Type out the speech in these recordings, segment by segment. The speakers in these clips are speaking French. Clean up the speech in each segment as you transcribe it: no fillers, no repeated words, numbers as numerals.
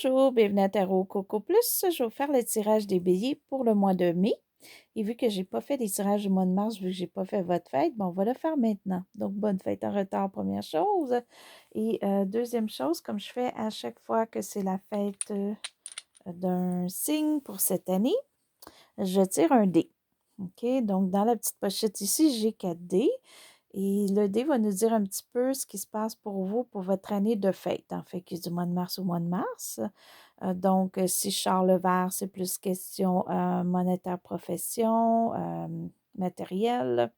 Bonjour, bienvenue à Tarot Coco Plus. Je vais vous faire le tirage des béliers pour le mois de mai. Et vu que j'ai pas fait les tirages du mois de mars, vu que j'ai pas fait votre fête, on va le faire maintenant. Donc, bonne fête en retard, première chose. Et deuxième chose, comme je fais à chaque fois que c'est la fête d'un signe pour cette année, je tire un dé. OK? Donc, dans la petite pochette ici, j'ai 4 dés. Et le dé va nous dire un petit peu ce qui se passe pour vous pour votre année de fête, en fait, qui est du mois de mars au mois de mars. Donc, si Charles Vert, c'est plus question monétaire, profession, matériel.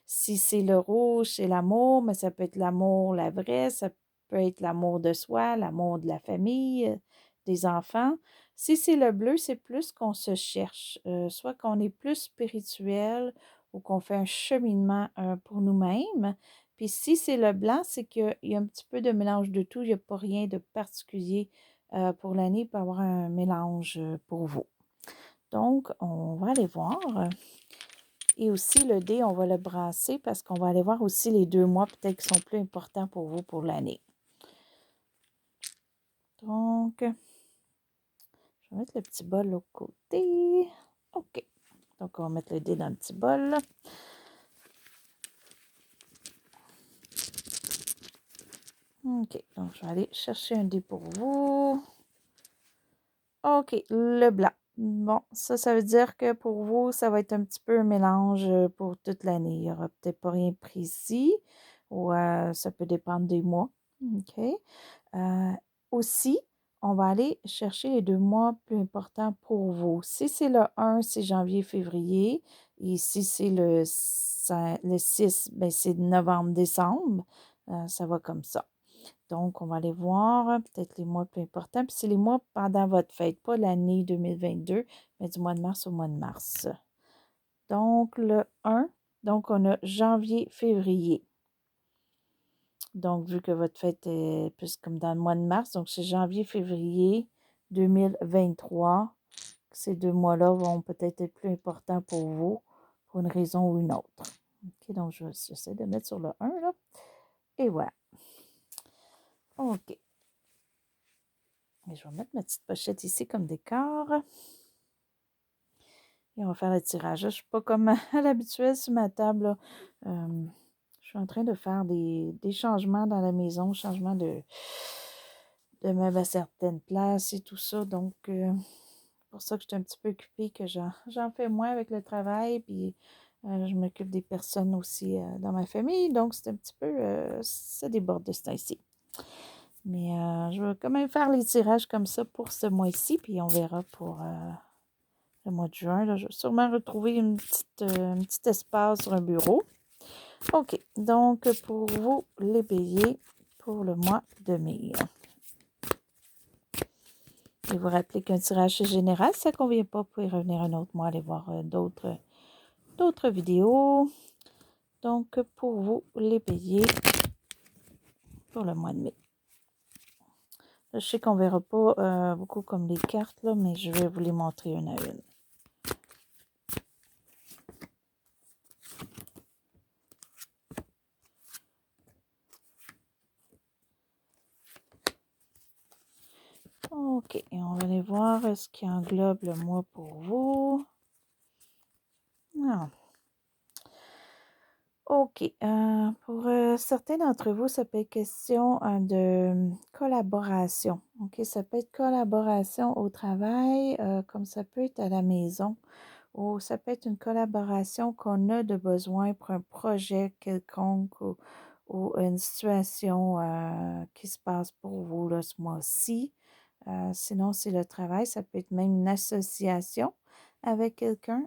Si c'est le rouge, c'est l'amour, mais ça peut être l'amour, la vraie, ça peut être l'amour de soi, l'amour de la famille, des enfants. Si c'est le bleu, c'est plus qu'on se cherche, soit qu'on est plus spirituel ou qu'on fait un cheminement pour nous-mêmes. Puis si c'est le blanc, c'est qu'il y a un petit peu de mélange de tout, il n'y a pas rien de particulier pour l'année, il peut y avoir un mélange pour vous. Donc, on va aller voir. Et aussi, le dé, on va le brasser parce qu'on va aller voir aussi les 2 mois, peut-être qui sont plus importants pour vous pour l'année. Donc, je vais mettre le petit bol au côté. OK. Donc, on va mettre le dé dans le petit bol. OK. Donc, je vais aller chercher un dé pour vous. OK. Le blanc. Bon, ça veut dire que pour vous, ça va être un petit peu un mélange pour toute l'année. Il n'y aura peut-être pas rien précis ou ça peut dépendre des mois. OK. Aussi, on va aller chercher les 2 mois plus importants pour vous. Si c'est le 1, c'est janvier, février. Et si c'est le 6, ben c'est novembre, décembre. Ça va comme ça. Donc, on va aller voir peut-être les mois plus importants. Puis c'est les mois pendant votre fête, pas l'année 2022, mais du mois de mars au mois de mars. Donc, le 1, donc on a janvier, février. Donc, vu que votre fête est plus comme dans le mois de mars, donc c'est janvier, février 2023. Ces 2 mois-là vont peut-être être plus importants pour vous, pour une raison ou une autre. OK, donc j'essaie de mettre sur le 1, là. Et voilà. OK. Et je vais mettre ma petite pochette ici comme décor. Et on va faire le tirage. Je ne suis pas comme à l'habituel sur ma table, là. Je suis en train de faire des changements dans la maison, changement de meubles à certaines places et tout ça. Donc, c'est pour ça que je suis un petit peu occupée, que j'en fais moins avec le travail. Puis, je m'occupe des personnes aussi dans ma famille. Donc, c'est un petit peu, ça déborde de ce temps-ci. Mais je vais quand même faire les tirages comme ça pour ce mois-ci. Puis, on verra pour le mois de juin. Là, je vais sûrement retrouver un petit espace sur un bureau. OK. Donc, pour vous, les béliers, pour le mois de mai. Et vous rappelez qu'un tirage général, ça ne convient pas. Vous pouvez revenir un autre mois, aller voir d'autres vidéos. Donc, pour vous, les béliers, pour le mois de mai. Là, je sais qu'on ne verra pas beaucoup comme les cartes, là, mais je vais vous les montrer une à une. OK. Et on va aller voir ce qui englobe le mois pour vous. Ah. OK. Pour certains d'entre vous, ça peut être question de collaboration. OK, ça peut être collaboration au travail, comme ça peut être à la maison, ou ça peut être une collaboration qu'on a de besoin pour un projet quelconque ou une situation qui se passe pour vous là, ce mois-ci. Sinon, c'est le travail, ça peut être même une association avec quelqu'un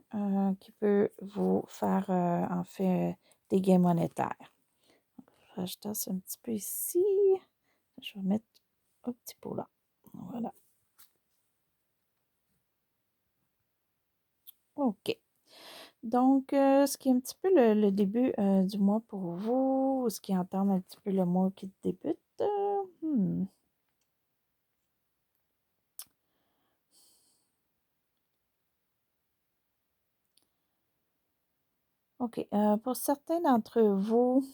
qui peut vous faire en fait des gains monétaires. Je vais rajouter ça un petit peu ici. Je vais mettre un petit pot là. Voilà. OK. Donc, ce qui est un petit peu le début du mois pour vous, ce qui entame un petit peu le mois qui débute. OK. Pour certains d'entre vous,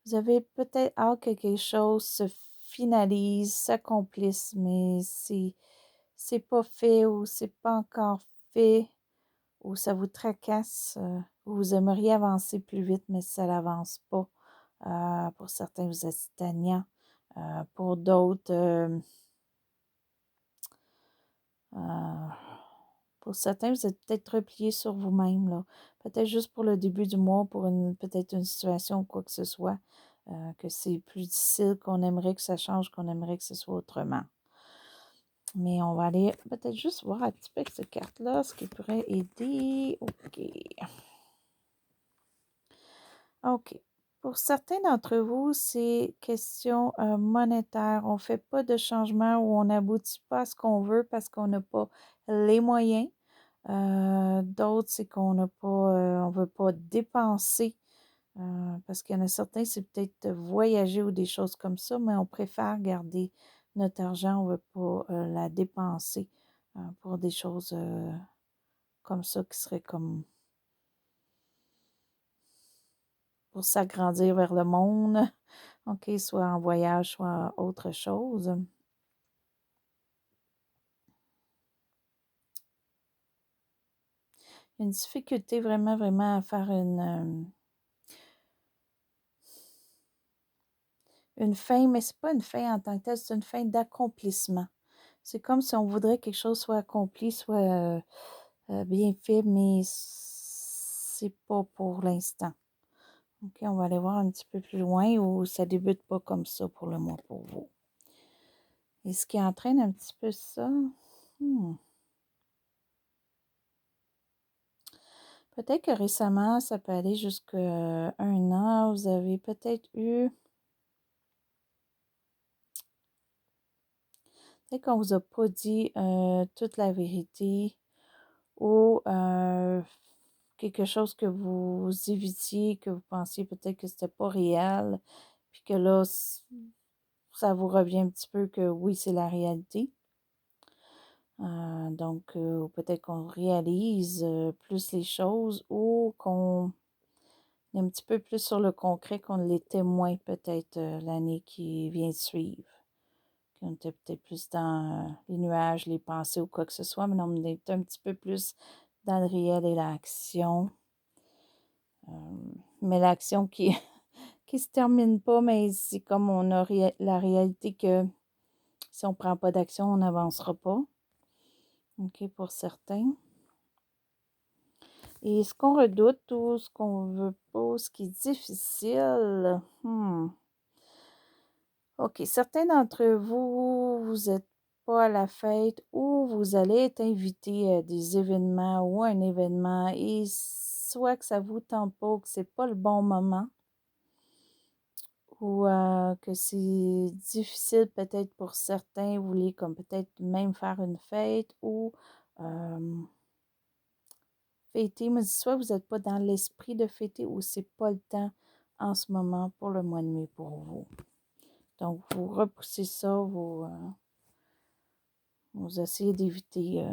Vous avez peut-être hâte que quelque chose se finalise, s'accomplisse, mais c'est pas fait ou c'est pas encore fait ou ça vous tracasse ou vous aimeriez avancer plus vite, mais ça n'avance pas. Pour certains, vous êtes stagnant. Pour d'autres, euh, pour certains, vous êtes peut-être replié sur vous-même, là. Peut-être juste pour le début du mois, pour peut-être une situation ou quoi que ce soit, que c'est plus difficile, qu'on aimerait que ça change, qu'on aimerait que ce soit autrement. Mais on va aller peut-être juste voir un petit peu avec cette carte-là, ce qui pourrait aider. OK. OK. Pour certains d'entre vous, c'est question monétaire. On ne fait pas de changement ou on n'aboutit pas à ce qu'on veut parce qu'on n'a pas les moyens. D'autres, c'est qu'on n'a pas, on veut pas dépenser parce qu'il y en a certains, c'est peut-être voyager ou des choses comme ça, mais on préfère garder notre argent, on ne veut pas la dépenser pour des choses comme ça qui seraient comme pour s'agrandir vers le monde, OK, soit en voyage, soit autre chose. Une difficulté vraiment, vraiment à faire une fin, mais c'est pas une fin en tant que telle, c'est une fin d'accomplissement. C'est comme si on voudrait que quelque chose soit accompli, soit bien fait, mais c'est pas pour l'instant. OK, on va aller voir un petit peu plus loin où ça débute pas comme ça pour le mois pour vous. Et ce qui entraîne un petit peu ça, peut-être que récemment, ça peut aller jusqu'à un an, vous avez peut-être eu, peut-être qu'on vous a pas dit toute la vérité ou quelque chose que vous évitiez, que vous pensiez peut-être que c'était pas réel, puis que là, ça vous revient un petit peu que oui, c'est la réalité. Donc, peut-être qu'on réalise plus les choses ou qu'on est un petit peu plus sur le concret qu'on l'était moins peut-être l'année qui vient de suivre. Qu'on était peut-être plus dans les nuages, les pensées ou quoi que ce soit, mais on est un petit peu plus dans le réel et l'action. Mais l'action qui qui se termine pas, mais c'est comme on a la réalité que si on ne prend pas d'action, on n'avancera pas. OK, pour certains. Et ce qu'on redoute ou ce qu'on veut pas, ce qui est difficile, OK, certains d'entre vous, vous êtes pas à la fête ou vous allez être invité à des événements ou à un événement et soit que ça vous tente pas ou que c'est pas le bon moment ou que c'est difficile peut-être pour certains, vous voulez comme peut-être même faire une fête ou fêter, mais soit vous n'êtes pas dans l'esprit de fêter ou c'est pas le temps en ce moment pour le mois de mai pour vous. Donc, vous repoussez ça, vous essayez d'éviter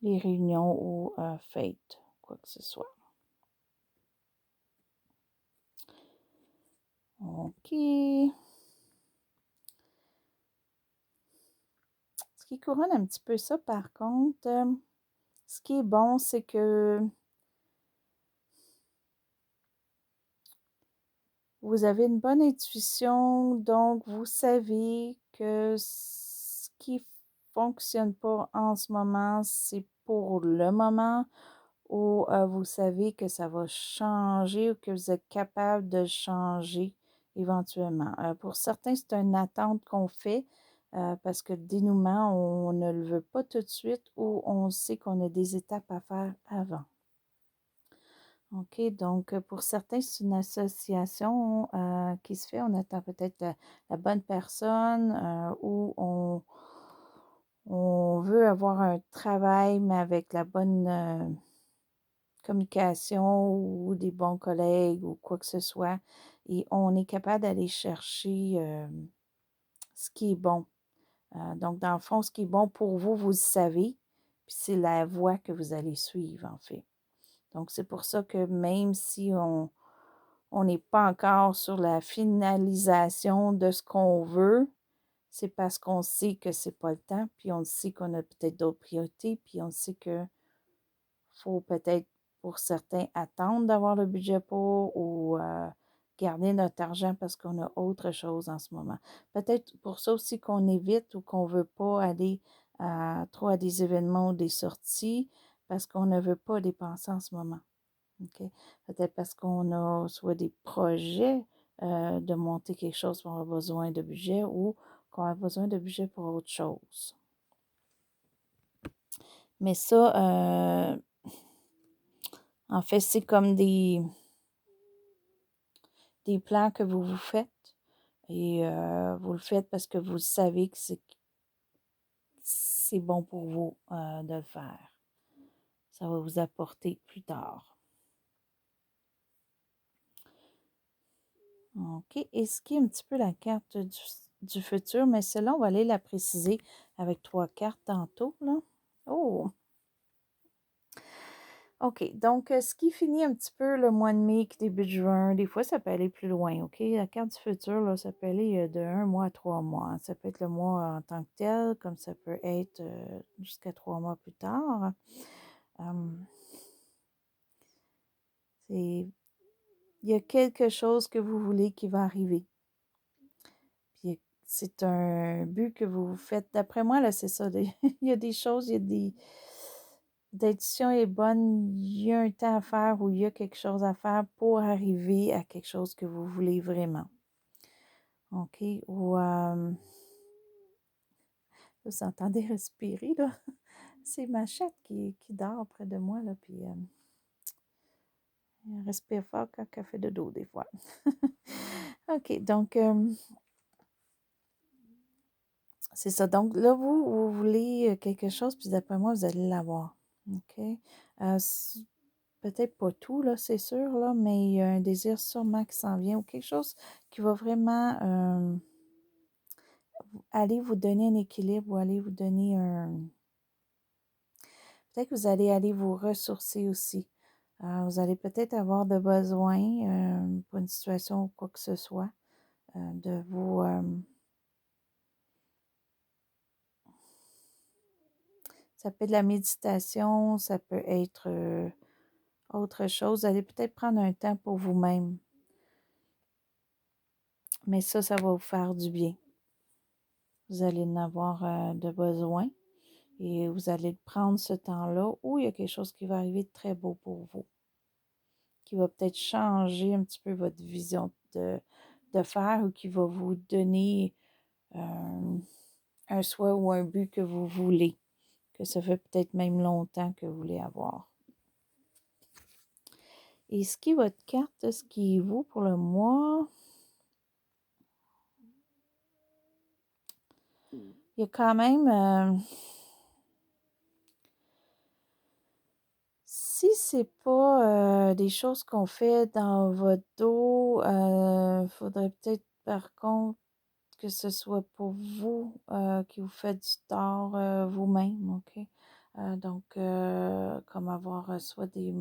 les réunions ou fêtes, quoi que ce soit. OK. Ce qui couronne un petit peu ça, par contre, ce qui est bon, c'est que vous avez une bonne intuition, donc vous savez que ce qui fonctionne pas en ce moment, c'est pour le moment, ou vous savez que ça va changer ou que vous êtes capable de changer éventuellement. Pour certains, c'est une attente qu'on fait parce que le dénouement, on ne le veut pas tout de suite ou on sait qu'on a des étapes à faire avant. OK, donc pour certains, c'est une association qui se fait. On attend peut-être la bonne personne ou on veut avoir un travail, mais avec la bonne communication ou des bons collègues ou quoi que ce soit. Et on est capable d'aller chercher ce qui est bon. Donc, dans le fond, ce qui est bon pour vous, vous le savez. Puis c'est la voie que vous allez suivre, en fait. Donc, c'est pour ça que même si on on n'est pas encore sur la finalisation de ce qu'on veut, c'est parce qu'on sait que c'est pas le temps, puis on sait qu'on a peut-être d'autres priorités, puis on sait que faut peut-être pour certains attendre d'avoir le budget pour ou garder notre argent parce qu'on a autre chose en ce moment. Peut-être pour ça aussi qu'on évite ou qu'on ne veut pas aller trop à des événements ou des sorties parce qu'on ne veut pas dépenser en ce moment. Okay? Peut-être parce qu'on a soit des projets de monter quelque chose pour avoir besoin de budget ou qu'on a besoin de budget pour autre chose. Mais ça, en fait, c'est comme des plans que vous vous faites et vous le faites parce que vous savez que c'est bon pour vous de le faire. Ça va vous apporter plus tard. OK. Et ce qui est un petit peu la carte du futur, mais celle-là, on va aller la préciser avec 3 cartes tantôt, là. Oh! OK. Donc, ce qui finit un petit peu le mois de mai, début de juin, des fois, ça peut aller plus loin, OK? La carte du futur, là, ça peut aller de 1 mois à 3 mois. Ça peut être le mois en tant que tel, comme ça peut être jusqu'à 3 mois plus tard. Il y a quelque chose que vous voulez qui va arriver. Puis, c'est un but que vous vous faites. D'après moi, là, c'est ça. Il y a des choses, il y a des... L'intuition est bonne, il y a un temps à faire ou il y a quelque chose à faire pour arriver à quelque chose que vous voulez vraiment. OK? Ou vous entendez respirer, là. C'est ma chatte qui dort près de moi, là, puis elle respire fort quand elle fait dodo, des fois. OK, donc c'est ça. Donc là, vous voulez quelque chose, puis d'après moi, vous allez l'avoir. OK? Peut-être pas tout, là, c'est sûr, là, mais il y a un désir sûrement qui s'en vient ou quelque chose qui va vraiment aller vous donner un équilibre ou aller vous donner un... Peut-être que vous allez aller vous ressourcer aussi. Vous allez peut-être avoir de besoin pour une situation ou quoi que ce soit, de vous... ça peut être de la méditation, ça peut être autre chose. Vous allez peut-être prendre un temps pour vous-même. Mais ça va vous faire du bien. Vous allez en avoir de besoin et vous allez prendre ce temps-là où il y a quelque chose qui va arriver de très beau pour vous, qui va peut-être changer un petit peu votre vision de faire ou qui va vous donner un souhait ou un but que vous voulez, que ça fait peut-être même longtemps que vous voulez avoir. Et ce qui est votre carte, ce qui est vous pour le mois, il y a quand même... si c'est pas des choses qu'on fait dans votre dos, faudrait peut-être par contre que ce soit pour vous qui vous faites du tort vous-même, OK? Donc, comme avoir soit des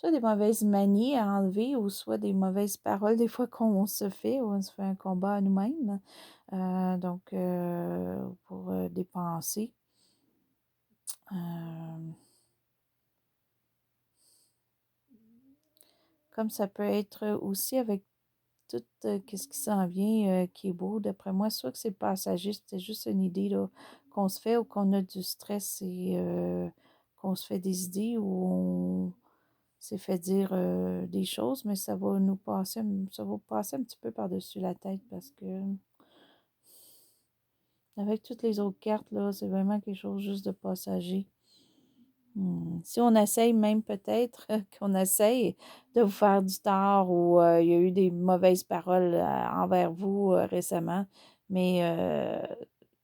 mauvaises manies à enlever ou soit des mauvaises paroles des fois qu'on se fait ou on se fait un combat à nous-mêmes. Donc, pour dépenser. Comme ça peut être aussi avec tout ce qui s'en vient qui est beau, d'après moi, soit que c'est passager, c'est juste une idée là, qu'on se fait ou qu'on a du stress et qu'on se fait des idées ou on s'est fait dire des choses, mais ça va nous passer, ça va passer un petit peu par-dessus la tête parce que avec toutes les autres cartes, là, c'est vraiment quelque chose juste de passager. Si on essaye même peut-être qu'on essaye de vous faire du tort ou il y a eu des mauvaises paroles envers vous récemment, mais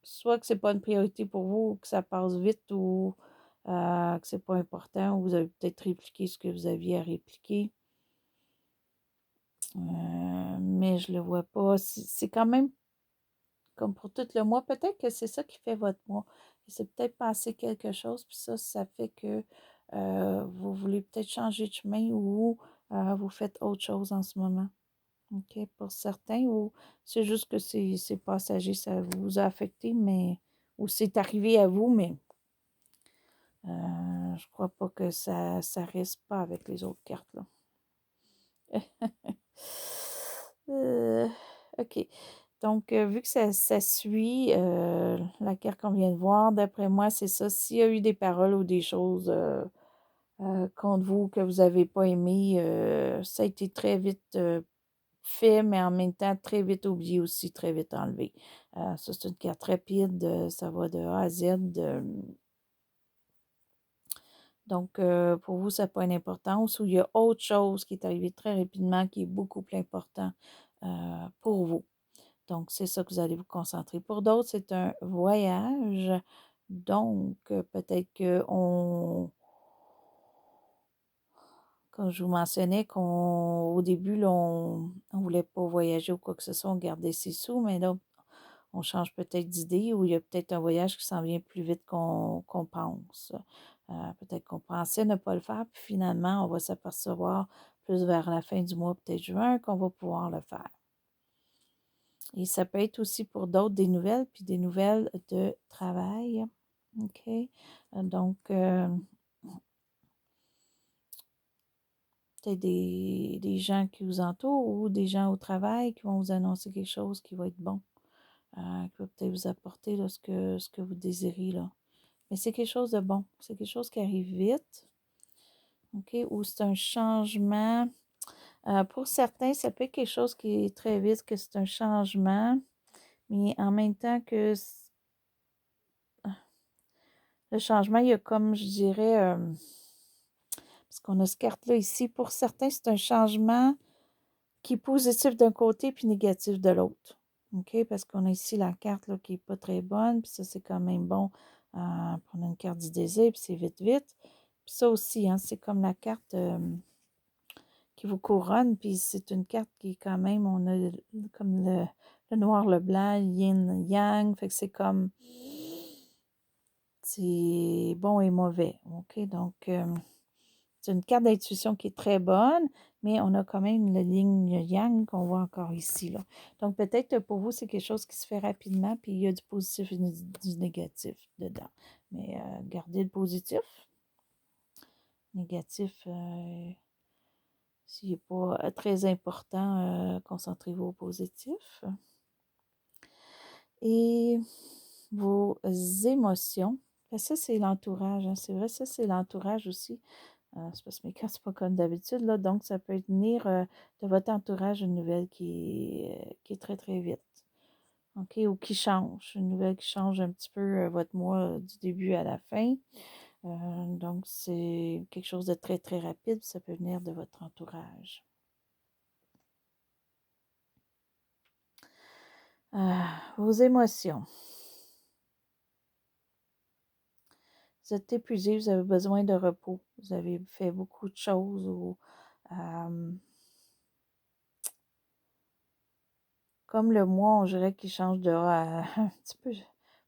soit que c'est pas une priorité pour vous, ou que ça passe vite ou que c'est pas important, ou vous avez peut-être répliqué ce que vous aviez à répliquer. Mais je le vois pas. C'est quand même comme pour tout le mois. Peut-être que c'est ça qui fait votre mois. Il s'est peut-être passé quelque chose, puis ça fait que vous voulez peut-être changer de chemin ou vous faites autre chose en ce moment. OK, pour certains, ou c'est juste que c'est passager, ça vous a affecté, mais ou c'est arrivé à vous, mais je crois pas que ça reste pas avec les autres cartes, là. OK. Donc, vu que ça suit la carte qu'on vient de voir, d'après moi, c'est ça. S'il y a eu des paroles ou des choses contre vous que vous n'avez pas aimé, ça a été très vite fait, mais en même temps très vite oublié aussi, très vite enlevé. Ça, c'est une carte rapide, ça va de A à Z. Donc, pour vous, ça n'a pas une importance, ou il y a autre chose qui est arrivé très rapidement qui est beaucoup plus important pour vous. Donc, c'est ça que vous allez vous concentrer. Pour d'autres, c'est un voyage. Donc, peut-être comme je vous mentionnais, qu'au début, là, on ne voulait pas voyager ou quoi que ce soit, on gardait ses sous, mais là, on change peut-être d'idée, ou il y a peut-être un voyage qui s'en vient plus vite qu'on pense. Peut-être qu'on pensait ne pas le faire, puis finalement, on va s'apercevoir plus vers la fin du mois, peut-être juin, qu'on va pouvoir le faire. Et ça peut être aussi pour d'autres des nouvelles, puis des nouvelles de travail. OK? Donc, peut-être des gens qui vous entourent ou des gens au travail qui vont vous annoncer quelque chose qui va être bon, qui va peut-être vous apporter là, ce que vous désirez, là. Mais c'est quelque chose de bon. C'est quelque chose qui arrive vite. OK? Ou c'est un changement. Pour certains, ça peut être quelque chose qui est très vite, que c'est un changement, mais en même temps que le changement, il y a comme, je dirais, parce qu'on a cette carte-là ici, pour certains, c'est un changement qui est positif d'un côté puis négatif de l'autre. OK? Parce qu'on a ici la carte là, qui n'est pas très bonne, puis ça, c'est quand même bon. On a une carte du désir, puis c'est vite, vite. Puis ça aussi, hein, c'est comme la carte qui vous couronne, puis c'est une carte qui est quand même, on a comme le noir, le blanc, yin, yang, fait que c'est comme, c'est bon et mauvais. OK? Donc, c'est une carte d'intuition qui est très bonne, mais on a quand même la ligne yang qu'on voit encore ici, là. Donc, peut-être pour vous, c'est quelque chose qui se fait rapidement, puis il y a du positif et du négatif dedans. Mais gardez le positif. Négatif, s'il n'est pas très important, concentrez-vous au positif. Et vos émotions. Ça, c'est l'entourage, hein. C'est vrai, ça, c'est l'entourage aussi. C'est parce que mes cartes, c'est pas comme d'habitude, là. Donc, ça peut venir de votre entourage une nouvelle qui est très, très vite. OK? Ou qui change. Une nouvelle qui change un petit peu votre mois du début à la fin. Donc, c'est quelque chose de très, très rapide. Ça peut venir de votre entourage. Vos émotions. Vous êtes épuisé, vous avez besoin de repos. Vous avez fait beaucoup de choses ou comme le mois, on dirait qu'il change de A à un petit peu,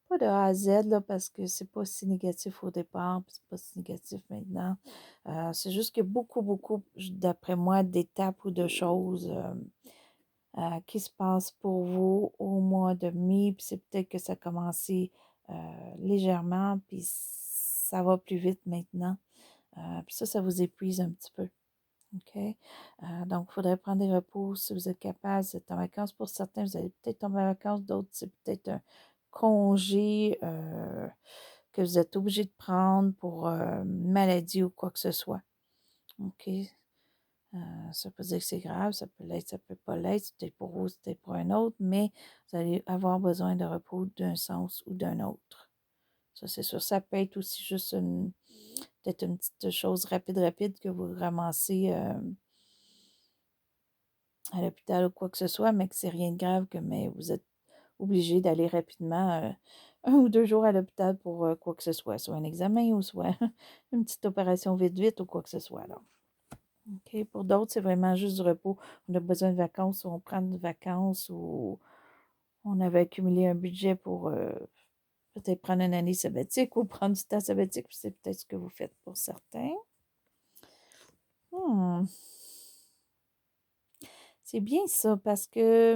pas de A à Z, là, parce que c'est pas si négatif au départ, puis c'est pas si négatif maintenant. C'est juste qu'il y a beaucoup, beaucoup, d'après moi, d'étapes ou de choses qui se passent pour vous au mois de mai, puis c'est peut-être que ça a commencé légèrement, puis ça va plus vite maintenant. Puis ça vous épuise un petit peu. OK? Donc, il faudrait prendre des repos si vous êtes capable. Vous êtes en vacances pour certains, vous allez peut-être tomber en vacances, d'autres, c'est peut-être un congé que vous êtes obligé de prendre pour maladie ou quoi que ce soit. OK? Ça peut dire que c'est grave, ça peut l'être, ça peut pas l'être, c'est peut-être pour vous, c'est peut-être pour un autre, mais vous allez avoir besoin de repos d'un sens ou d'un autre. Ça, c'est sûr. Ça peut être aussi juste peut-être une petite chose rapide, rapide que vous ramassez à l'hôpital ou quoi que ce soit, mais que c'est rien de grave, mais vous êtes obligé d'aller rapidement 1 ou 2 jours à l'hôpital pour quoi que ce soit un examen ou soit une petite opération vite, vite ou quoi que ce soit. Là. OK? Pour d'autres, c'est vraiment juste du repos. On a besoin de vacances ou on prend des vacances ou on avait accumulé un budget pour peut-être prendre une année sabbatique ou prendre du temps sabbatique. C'est peut-être ce que vous faites pour certains. Hmm. C'est bien ça parce que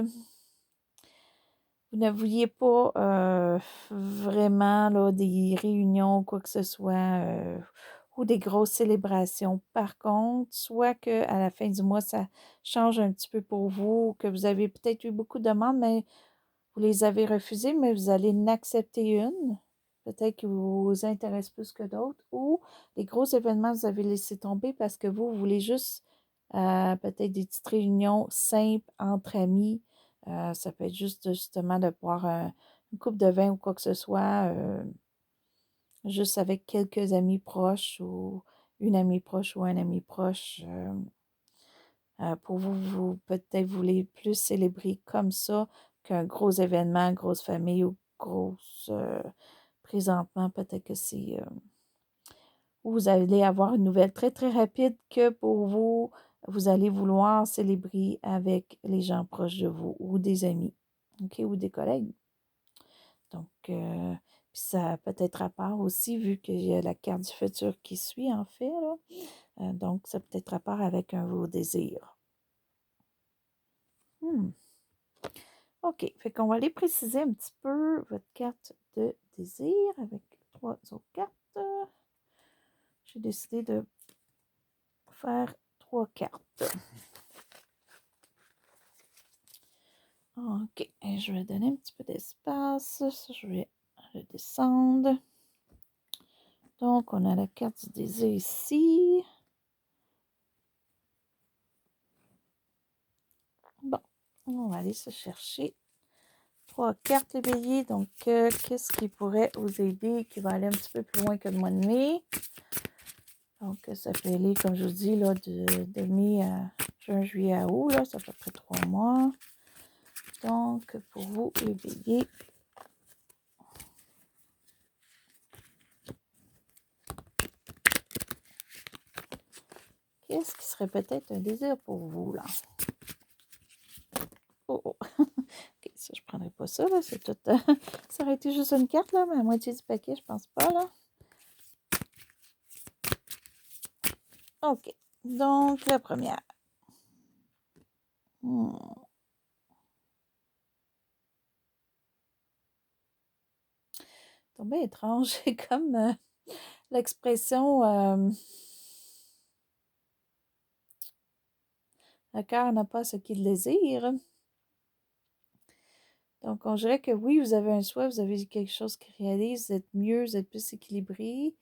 vous ne vouliez pas vraiment là, des réunions, quoi que ce soit, ou des grosses célébrations. Par contre, soit qu'à la fin du mois, ça change un petit peu pour vous, que vous avez peut-être eu beaucoup de demandes, mais vous les avez refusées, mais vous allez en accepter une. Peut-être qui vous intéresse plus que d'autres. Ou les gros événements, vous avez laissé tomber parce que vous voulez juste peut-être des petites réunions simples entre amis. Ça peut être juste justement de boire une coupe de vin ou quoi que ce soit, juste avec quelques amis proches ou une amie proche ou un ami proche. Pour vous, vous peut-être voulez plus célébrer comme ça qu'un gros événement, grosse famille ou grosse présentement, peut-être que c'est vous allez avoir une nouvelle très, très rapide que pour vous, vous allez vouloir célébrer avec les gens proches de vous ou des amis, OK, ou des collègues. Donc, puis ça a peut-être rapport aussi, vu qu'il y a la carte du futur qui suit, en fait, là. Donc, ça a peut-être rapport avec un de vos désirs. Hmm. OK, fait qu'on va aller préciser un petit peu votre carte de désir avec 3 autres cartes. J'ai décidé de faire 3 cartes. OK, et je vais donner un petit peu d'espace. Ça, je vais le descendre. Donc, on a la carte du désir ici. Bon, on va aller se chercher 3 cartes les béliers. Donc, qu'est-ce qui pourrait vous aider, qui va aller un petit peu plus loin que le mois de mai? Donc, ça peut aller, comme je vous dis, là, de mai à juin, juillet à août, là, c'est à peu près 3 mois. Donc, pour vous, les béliers, qu'est-ce qui serait peut-être un désir pour vous, là? Oh, oh. OK, ça, je ne prendrai pas ça, là, c'est tout... ça aurait été juste une carte, là, mais à moitié du paquet, je pense pas, là. OK, donc, la première. C'est bien étrange, c'est comme l'expression le cœur n'a pas ce qu'il désire. Donc, on dirait que oui, vous avez un souhait, vous avez quelque chose qui réalise, vous êtes mieux, vous êtes plus équilibré.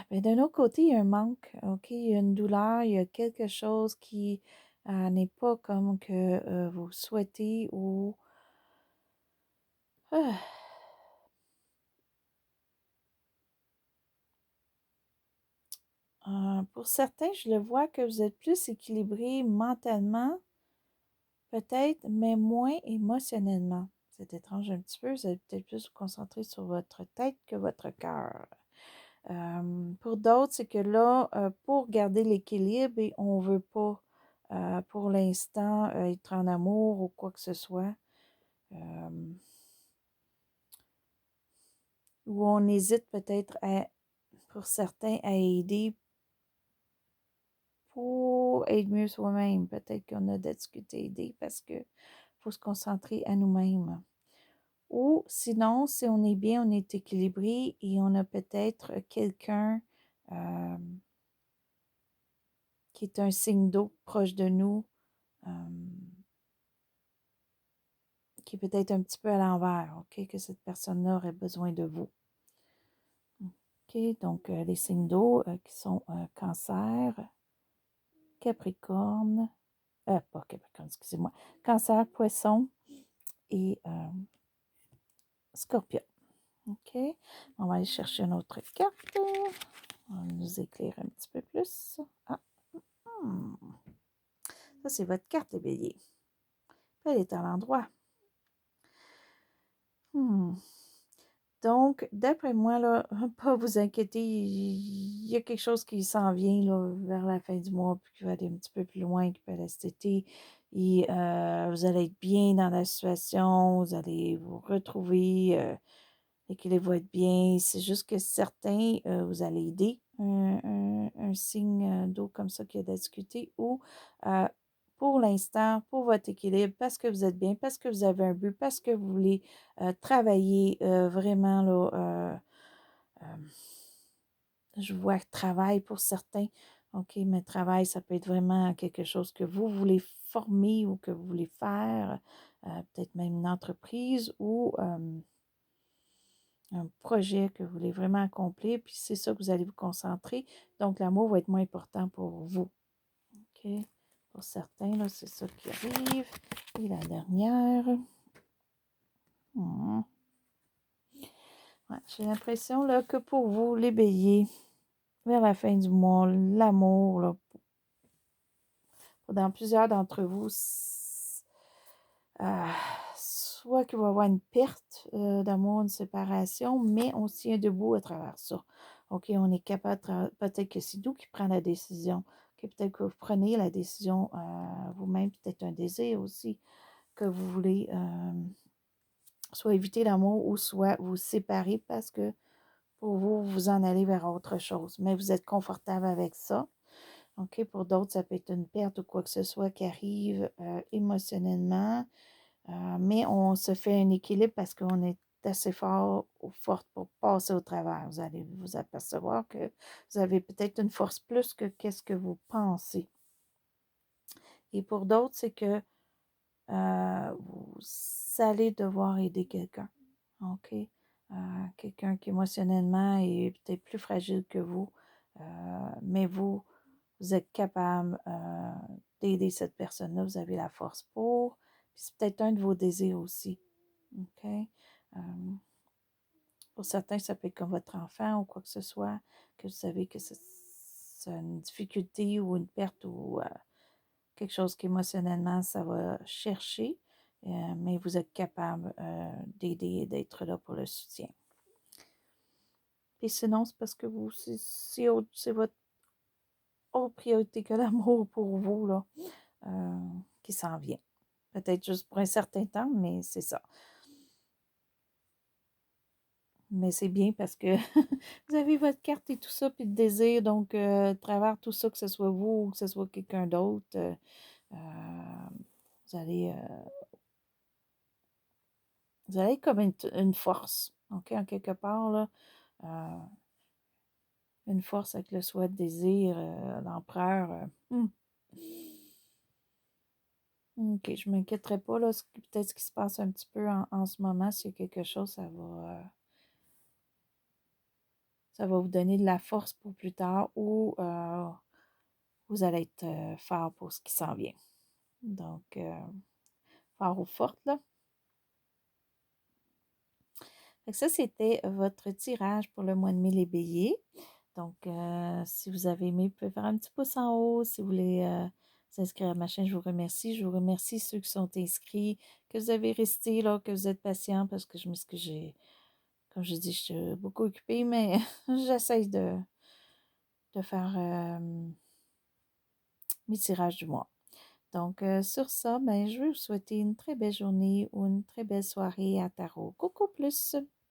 Mais d'un autre côté, il y a un manque, OK? Il y a une douleur, il y a quelque chose qui n'est pas comme que vous souhaitez ou... Ah, pour certains, je le vois que vous êtes plus équilibré mentalement, peut-être, mais moins émotionnellement. C'est étrange un petit peu, vous allez peut-être plus vous concentrer sur votre tête que votre cœur. Pour d'autres, c'est que là, pour garder l'équilibre, et on ne veut pas, pour l'instant, être en amour ou quoi que ce soit. Ou on hésite peut-être pour certains à aider pour être mieux soi-même. Peut-être qu'on a de difficultés à aider parce qu'il faut se concentrer à nous-mêmes. Ou sinon, si on est bien, on est équilibré et on a peut-être quelqu'un qui est un signe d'eau proche de nous, qui est peut-être un petit peu à l'envers, OK, que cette personne-là aurait besoin de vous. OK, donc les signes d'eau qui sont Cancer, Capricorne, pas Capricorne, excusez-moi, Cancer, Poisson et Scorpion. OK, on va aller chercher une autre carte. On va nous éclairer un petit peu plus. Ah, ça c'est votre carte, les béliers. Elle est à l'endroit. Donc, d'après moi, là, pas vous inquiéter, il y a quelque chose qui s'en vient là, vers la fin du mois, puis qui va aller un petit peu plus loin, qui peut aller cet été. Et vous allez être bien dans la situation, vous allez vous retrouver, l'équilibre va être bien. C'est juste que certains, vous allez aider un signe d'eau comme ça qui a discuté, ou pour l'instant, pour votre équilibre, parce que vous êtes bien, parce que vous avez un but, parce que vous voulez travailler vraiment là. Je vois travail pour certains. OK, mais travail, ça peut être vraiment quelque chose que vous voulez former ou que vous voulez faire, peut-être même une entreprise ou un projet que vous voulez vraiment accomplir, puis c'est ça que vous allez vous concentrer. Donc, l'amour va être moins important pour vous. OK? Pour certains, là, c'est ça qui arrive. Et la dernière. Hmm. Ouais, j'ai l'impression là, que pour vous, les béliers, vers la fin du mois, l'amour, là, dans plusieurs d'entre vous, euh, soit qu'il va y avoir une perte d'amour, une séparation, mais on se tient debout à travers ça. OK, on est capable, peut-être que c'est nous qui prenons la décision. OK, peut-être que vous prenez la décision vous-même, peut-être un désir aussi que vous voulez soit éviter l'amour ou soit vous séparer parce que pour vous, vous en allez vers autre chose. Mais vous êtes confortable avec ça. OK, pour d'autres, ça peut être une perte ou quoi que ce soit qui arrive émotionnellement. Mais on se fait un équilibre parce qu'on est assez fort ou forte pour passer au travers. Vous allez vous apercevoir que vous avez peut-être une force plus que qu'est-ce que vous pensez. Et pour d'autres, c'est que vous allez devoir aider quelqu'un. OK? Quelqu'un qui émotionnellement est peut-être plus fragile que vous, mais vous êtes capable d'aider cette personne-là. Vous avez la force pour. Puis c'est peut-être un de vos désirs aussi. OK? Pour certains, ça peut être comme votre enfant ou quoi que ce soit, que vous savez que c'est une difficulté ou une perte ou quelque chose qu'émotionnellement, ça va chercher, mais vous êtes capable d'aider et d'être là pour le soutien. Et sinon, c'est parce que vous, c'est votre autre priorité que l'amour pour vous, là, qui s'en vient. Peut-être juste pour un certain temps, mais c'est ça. Mais c'est bien parce que vous avez votre carte et tout ça, puis le désir, donc à travers tout ça, que ce soit vous ou que ce soit quelqu'un d'autre, vous allez être comme une force, OK, en quelque part, là, une force avec le souhait, le désir, l'empereur. OK, je ne m'inquiéterai pas, là, peut-être ce qui se passe un petit peu en ce moment, s'il y a quelque chose, ça va vous donner de la force pour plus tard ou vous allez être fort pour ce qui s'en vient. Donc, fort ou forte, là. Fait que ça, c'était votre tirage pour le mois de mai, les béliers. Donc, si vous avez aimé, vous pouvez faire un petit pouce en haut. Si vous voulez vous inscrire à ma chaîne, je vous remercie. Je vous remercie ceux qui sont inscrits, que vous avez resté là, que vous êtes patients parce que je m'excuse, comme je dis, je suis beaucoup occupée, mais j'essaie de faire mes tirages du mois. Donc, sur ça, ben, je vais vous souhaiter une très belle journée ou une très belle soirée à Tarot. Coucou plus!